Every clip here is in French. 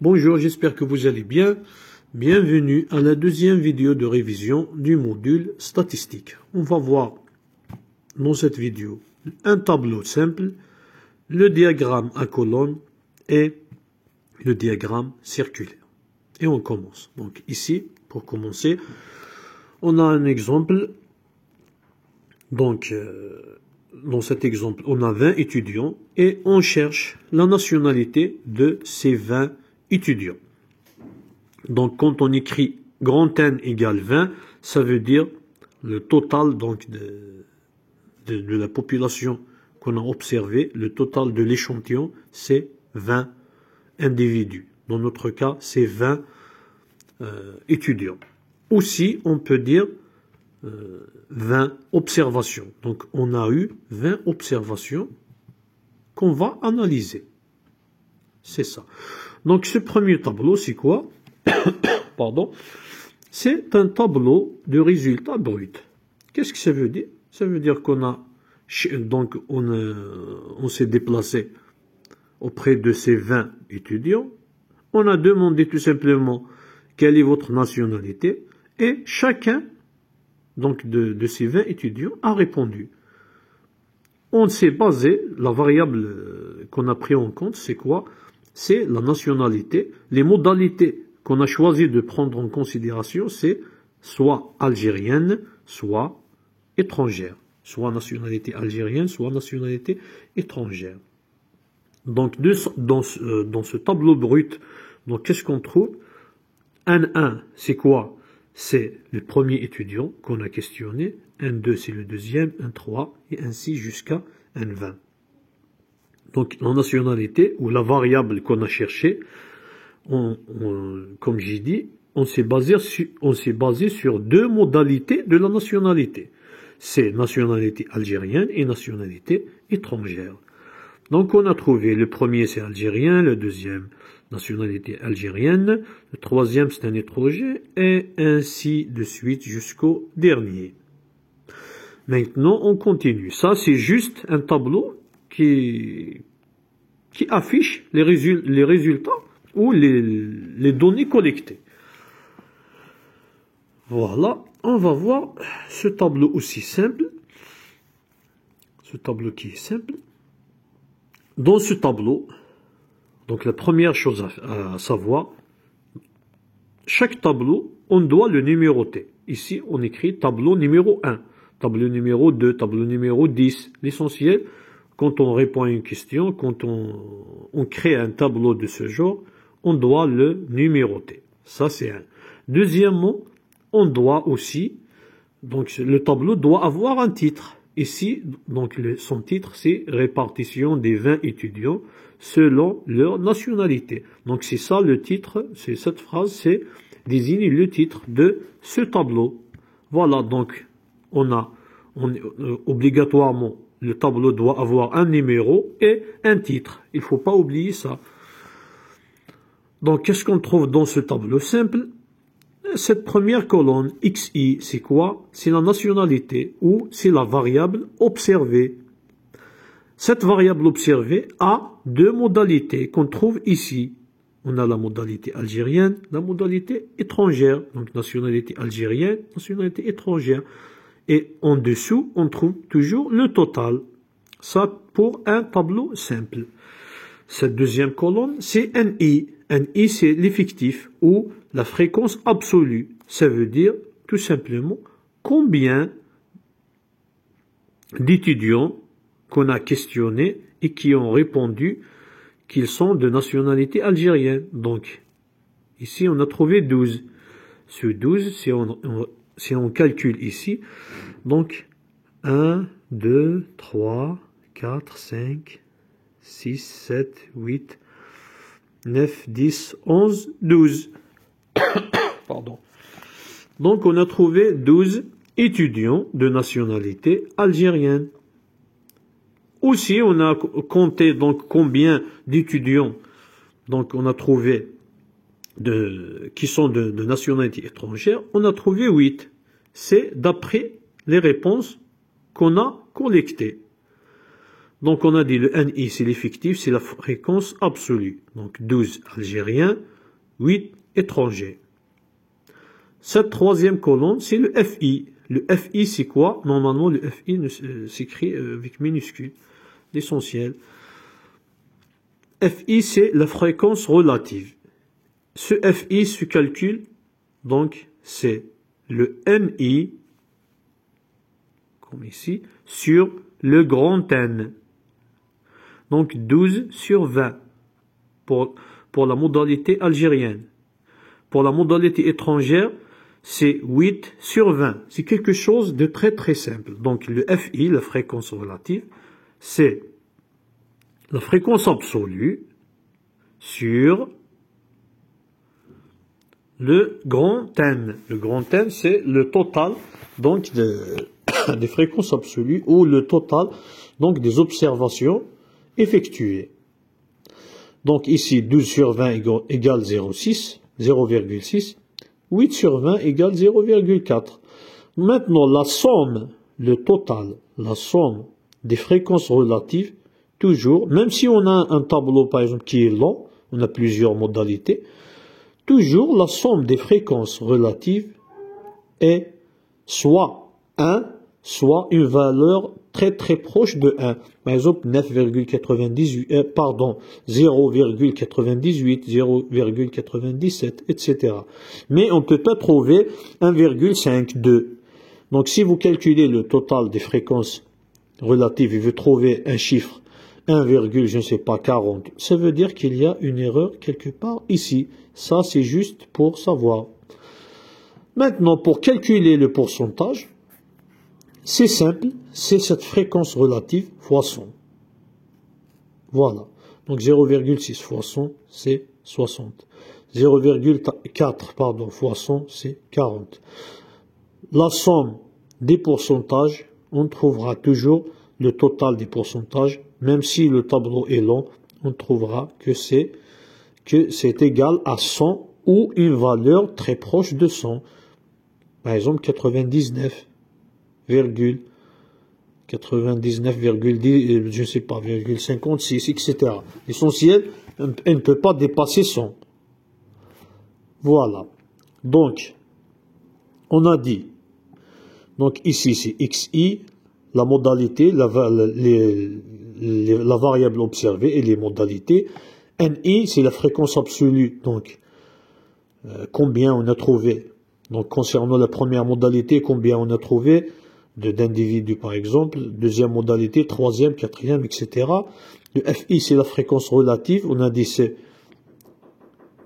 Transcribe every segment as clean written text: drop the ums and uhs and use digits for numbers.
Bonjour, j'espère que vous allez bien. Bienvenue à la deuxième vidéo de révision du module statistique. On va voir dans cette vidéo un tableau simple, le diagramme à colonne et le diagramme circulaire. Et on commence. Donc ici, pour commencer, on a un exemple. Donc, dans cet exemple, on a 20 étudiants et on cherche la nationalité de ces 20 étudiants. Donc, quand on écrit grand N égale 20, ça veut dire le total donc, de la population qu'on a observée, le total de l'échantillon, c'est 20 individus. Dans notre cas, c'est 20 étudiants. Aussi, on peut dire 20 observations. Donc, on a eu 20 observations qu'on va analyser. C'est ça. Donc, ce premier tableau, c'est quoi? Pardon. C'est un tableau de résultats bruts. Qu'est-ce que ça veut dire? Ça veut dire qu'on a, donc, on s'est déplacé auprès de ces 20 étudiants. On a demandé tout simplement quelle est votre nationalité et chacun donc de ces 20 étudiants a répondu. On s'est basé, la variable qu'on a pris en compte, c'est quoi? C'est la nationalité. Les modalités qu'on a choisi de prendre en considération, c'est soit algérienne, soit étrangère. Soit nationalité algérienne, soit nationalité étrangère. Donc, dans ce tableau brut, donc qu'est-ce qu'on trouve? N1, c'est quoi? C'est le premier étudiant qu'on a questionné, N2 c'est le deuxième, N3 et ainsi jusqu'à N20. Donc la nationalité ou la variable qu'on a cherchée, comme j'ai dit, on s'est basé sur deux modalités de la nationalité. C'est nationalité algérienne et nationalité étrangère. Donc on a trouvé le premier c'est algérien, le deuxième nationalité algérienne, le troisième c'est un étranger, et ainsi de suite jusqu'au dernier. Maintenant on continue. Ça c'est juste un tableau qui affiche les résultats ou les données collectées. Voilà, on va voir ce tableau aussi simple. Ce tableau qui est simple. Dans ce tableau, donc la première chose à savoir, chaque tableau, on doit le numéroter. Ici, on écrit tableau numéro 1, tableau numéro 2, tableau numéro 10. L'essentiel, quand on répond à une question, quand on crée un tableau de ce genre, on doit le numéroter. Ça, c'est un. Deuxièmement, on doit aussi, donc le tableau doit avoir un titre. Ici, donc son titre, c'est répartition des 20 étudiants selon leur nationalité. Donc c'est ça le titre, c'est cette phrase, c'est désigner le titre de ce tableau. Voilà, donc obligatoirement, le tableau doit avoir un numéro et un titre. Il ne faut pas oublier ça. Donc qu'est-ce qu'on trouve dans ce tableau simple? Cette première colonne, XI, c'est quoi? C'est la nationalité ou c'est la variable observée. Cette variable observée a deux modalités qu'on trouve ici. On a la modalité algérienne, la modalité étrangère. Donc nationalité algérienne, nationalité étrangère. Et en dessous, on trouve toujours le total. Ça pour un tableau simple. Cette deuxième colonne, c'est NI. NI, c'est l'effectif ou la fréquence absolue. Ça veut dire tout simplement combien d'étudiants qu'on a questionnés et qui ont répondu qu'ils sont de nationalité algérienne. Donc, ici, on a trouvé 12. Ce 12, si on calcule ici, donc 1, 2, 3, 4, 5, 6, 7, 8, 9, 10, 11, 12. Pardon. Donc, on a trouvé 12 étudiants de nationalité algérienne. Aussi, on a compté donc combien d'étudiants donc on a trouvé qui sont de nationalité étrangère. On a trouvé 8. C'est d'après les réponses qu'on a collectées. Donc on a dit le NI, c'est l'effectif, c'est la fréquence absolue. Donc 12 Algériens, 8 étrangers. Cette troisième colonne, c'est le FI. Le FI, c'est quoi? Normalement, le FI s'écrit avec minuscule. L'essentiel. FI, c'est la fréquence relative. Ce FI se calcule, donc c'est le NI, comme ici, sur le grand N. Donc 12 sur 20 pour la modalité algérienne. Pour la modalité étrangère, c'est 8 sur 20. C'est quelque chose de très très simple. Donc le FI, la fréquence relative, c'est la fréquence absolue sur le grand N. Le grand N, c'est le total donc des fréquences absolues ou le total donc des observations effectuées. Donc ici, 12 sur 20 égale 0,6. 8 sur 20 égale 0,4. Maintenant, la somme, le total, la somme des fréquences relatives, toujours, même si on a un tableau, par exemple, qui est long, on a plusieurs modalités, toujours la somme des fréquences relatives est soit 1, soit une valeur très très proche de 1. Par exemple, 9,98, pardon, 0,98, 0,97, etc. Mais on ne peut pas trouver 1,52. Donc si vous calculez le total des fréquences relatives et vous trouvez un chiffre 1, je ne sais pas, 40, ça veut dire qu'il y a une erreur quelque part ici. Ça, c'est juste pour savoir. Maintenant, pour calculer le pourcentage, c'est simple, c'est cette fréquence relative fois 100. Voilà. Donc 0,6 fois 100, c'est 60. 0,4 pardon, fois 100, c'est 40. La somme des pourcentages, on trouvera toujours le total des pourcentages, même si le tableau est long, on trouvera que c'est égal à 100 ou une valeur très proche de 100. Par exemple, 99, je ne sais pas, 56, etc. L'essentiel, elle ne peut pas dépasser 100. Voilà. Donc, on a dit, donc ici c'est XI, la modalité, la variable observée et les modalités. NI, c'est la fréquence absolue, donc combien on a trouvé. Donc concernant la première modalité, combien on a trouvé d'individus par exemple, deuxième modalité, troisième, quatrième, etc. Le FI, c'est la fréquence relative, on a dit c'est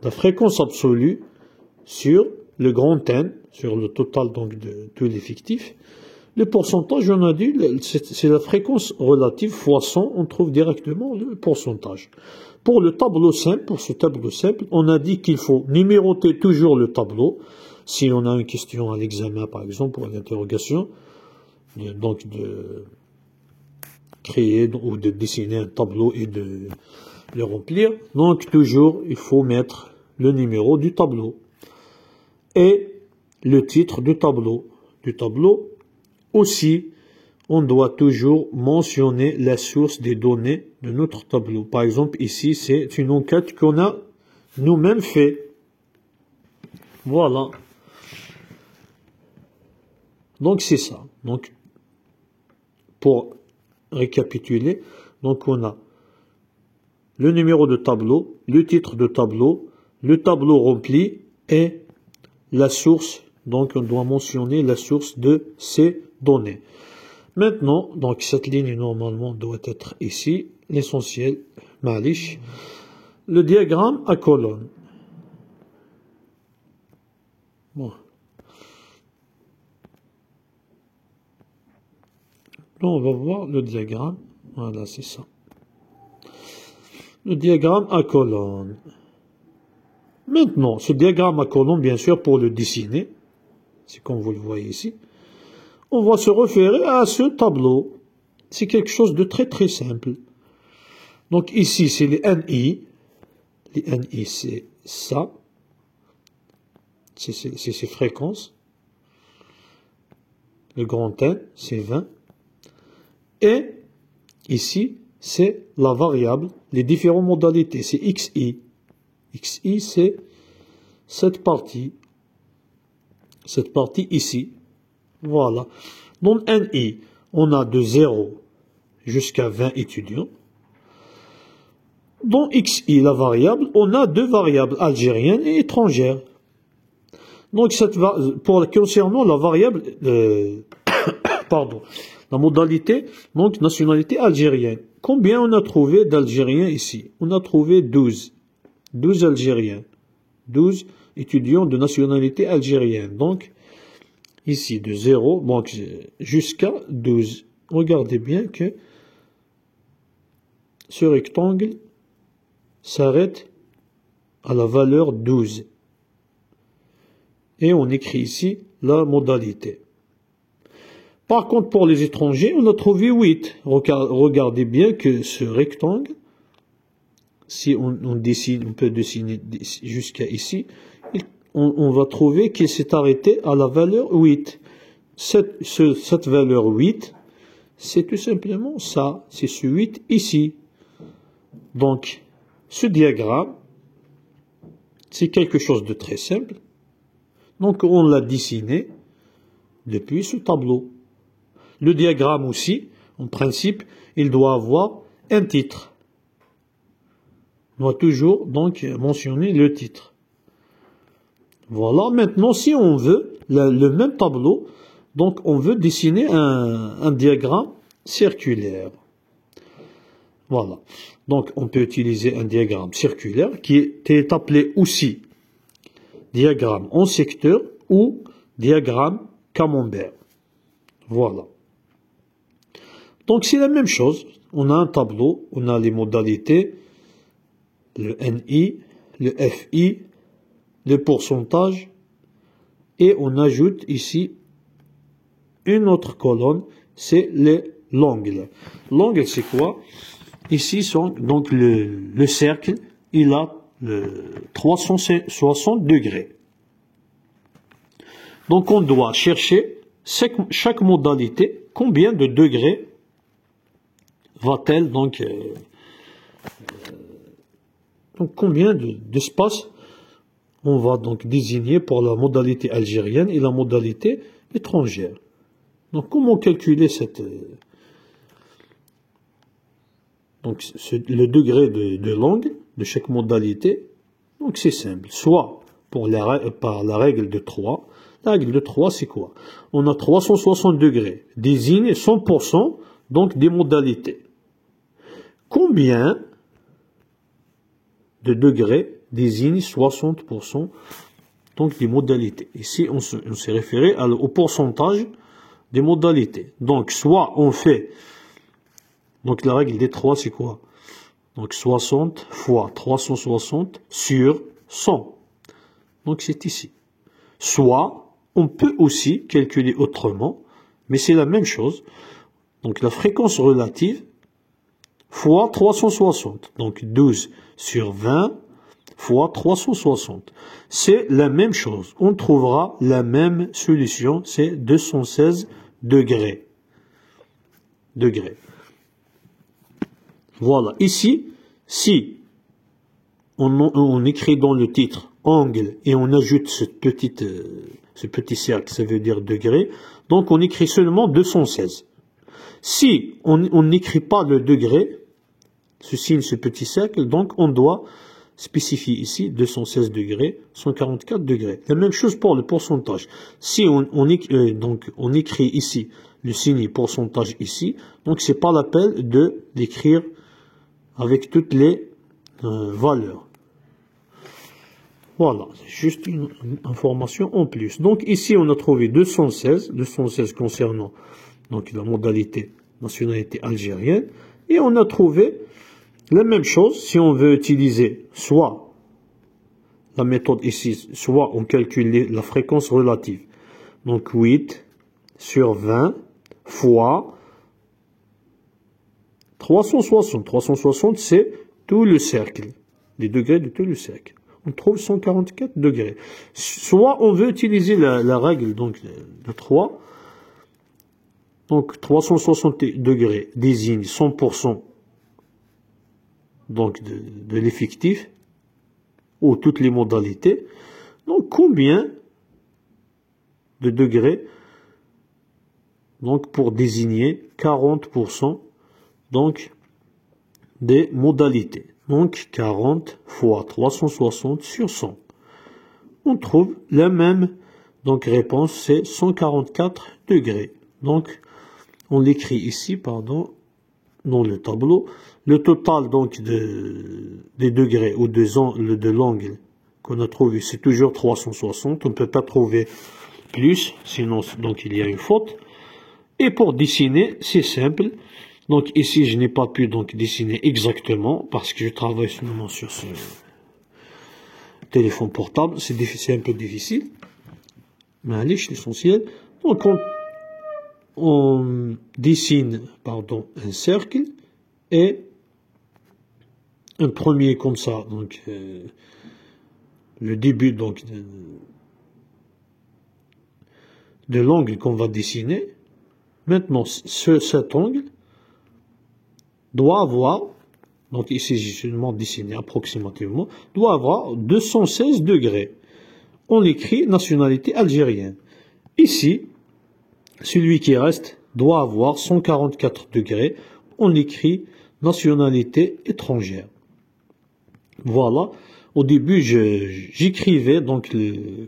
la fréquence absolue sur le grand N, sur le total donc de tous les fictifs. Le pourcentage, on a dit, c'est la fréquence relative fois 100, on trouve directement le pourcentage. Pour le tableau simple, pour ce tableau simple, on a dit qu'il faut numéroter toujours le tableau. Si on a une question à l'examen, par exemple, pour l'interrogation, donc de créer ou de dessiner un tableau et de le remplir. Donc toujours, il faut mettre le numéro du tableau et le titre du tableau. Aussi, on doit toujours mentionner la source des données de notre tableau. Par exemple, ici, c'est une enquête qu'on a nous-mêmes fait. Voilà. Donc, c'est ça. Donc, pour récapituler, donc on a le numéro de tableau, le titre de tableau, le tableau rempli et la source. Donc, on doit mentionner la source de ces données. Maintenant, donc cette ligne normalement doit être ici, l'essentiel, malish, le diagramme à colonne. Bon. Donc, on va voir le diagramme. Voilà, c'est ça. Le diagramme à colonne. Maintenant, ce diagramme à colonne, bien sûr, pour le dessiner, c'est comme vous le voyez ici, on va se référer à ce tableau. C'est quelque chose de très très simple. Donc ici, c'est les NI. Les NI, c'est ça. C'est ces fréquences. Le grand N, c'est 20. Et ici, c'est la variable, les différentes modalités, c'est xi. Xi, c'est cette partie ici. Voilà. Dans NI, on a de 0 jusqu'à 20 étudiants. Dans XI, la variable, on a deux variables, algériennes et étrangères. Donc, concernant la variable, la modalité, donc nationalité algérienne. Combien on a trouvé d'Algériens ici? On a trouvé 12. 12 Algériens. 12 étudiants de nationalité algérienne. Donc, ici, de 0 donc, jusqu'à 12. Regardez bien que ce rectangle s'arrête à la valeur 12. Et on écrit ici la modalité. Par contre, pour les étrangers, on a trouvé 8. Regardez bien que ce rectangle, si on peut dessiner jusqu'à ici, on va trouver qu'il s'est arrêté à la valeur 8. Cette valeur 8, c'est tout simplement ça. C'est ce 8 ici. Donc, ce diagramme, c'est quelque chose de très simple. Donc, on l'a dessiné depuis ce tableau. Le diagramme aussi, en principe, il doit avoir un titre. On doit toujours donc mentionner le titre. Voilà, maintenant, si on veut le même tableau, donc on veut dessiner un diagramme circulaire. Voilà. Donc, on peut utiliser un diagramme circulaire qui est appelé aussi diagramme en secteur ou diagramme camembert. Voilà. Donc, c'est la même chose. On a un tableau, on a les modalités, le NI, le FI, le pourcentage, et on ajoute ici une autre colonne, c'est l'angle. L'angle, c'est quoi? Ici, donc le cercle, il a 360 degrés. Donc, on doit chercher chaque modalité, combien de degrés va-t-elle donc combien d'espace on va donc désigner pour la modalité algérienne et la modalité étrangère. Donc, comment calculer le degré de l'angle de chaque modalité? Donc, c'est simple. Soit par la règle de 3. La règle de 3, c'est quoi? On a 360 degrés. Désigne 100% donc des modalités. Combien de degrés désigne 60% donc des modalités? Ici, on s'est référé au pourcentage des modalités. Donc, soit on fait, donc la règle des 3, c'est quoi? Donc, 60 fois 360 sur 100. Donc, c'est ici. Soit, on peut aussi calculer autrement, mais c'est la même chose. Donc, la fréquence relative fois 360. Donc, 12 sur 20 fois 360. C'est la même chose. On trouvera la même solution. C'est 216 degrés. Voilà. Ici, si on écrit dans le titre angle et on ajoute ce petit cercle, ça veut dire degré, donc on écrit seulement 216. Si on n'écrit pas le degré, ce petit cercle, donc on doit spécifier ici 216 degrés, 144 degrés. La même chose pour le pourcentage. Si on écrit ici le signe pourcentage ici, donc c'est pas la peine de l'écrire avec toutes les valeurs. Voilà, c'est juste une information en plus. Donc ici on a trouvé 216 concernant donc la modalité nationalité algérienne, et on a trouvé la même chose si on veut utiliser soit la méthode ici, soit on calcule la fréquence relative. Donc 8 sur 20 fois 360. 360, c'est tout le cercle, les degrés de tout le cercle. On trouve 144 degrés. Soit on veut utiliser la règle donc de 3. Donc 360 degrés désigne 100% donc de l'effectif, ou toutes les modalités. Donc combien de degrés, donc pour désigner 40% donc des modalités. Donc 40 fois 360 sur 100. On trouve la même donc réponse, c'est 144 degrés. Donc on l'écrit ici, pardon, dans le tableau. Le total donc des degrés ou de l'angle qu'on a trouvé, c'est toujours 360. On ne peut pas trouver plus, sinon donc il y a une faute. Et pour dessiner, c'est simple. Donc ici, je n'ai pas pu donc dessiner exactement parce que je travaille seulement sur ce téléphone portable. C'est un peu difficile. Mais allez, l'essentiel. Donc on dessine, pardon, un cercle et un premier comme ça. Donc le début donc de l'angle qu'on va dessiner. Maintenant, cet angle doit avoir, donc ici j'ai seulement dessiné approximativement, doit avoir 216 degrés. On écrit nationalité algérienne. Ici, celui qui reste doit avoir 144 degrés. On écrit nationalité étrangère. Voilà. Au début, j'écrivais donc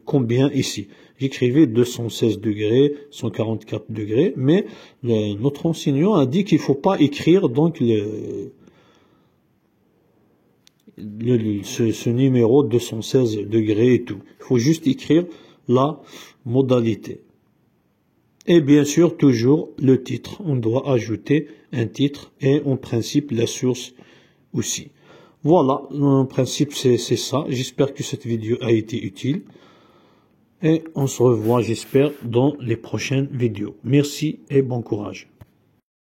combien ici. J'écrivais 216 degrés, 144 degrés, mais notre enseignant a dit qu'il ne faut pas écrire donc ce numéro 216 degrés et tout. Il faut juste écrire la modalité. Et bien sûr, toujours le titre. On doit ajouter un titre et en principe la source aussi. Voilà, en principe c'est ça. J'espère que cette vidéo a été utile. Et on se revoit, j'espère, dans les prochaines vidéos. Merci et bon courage.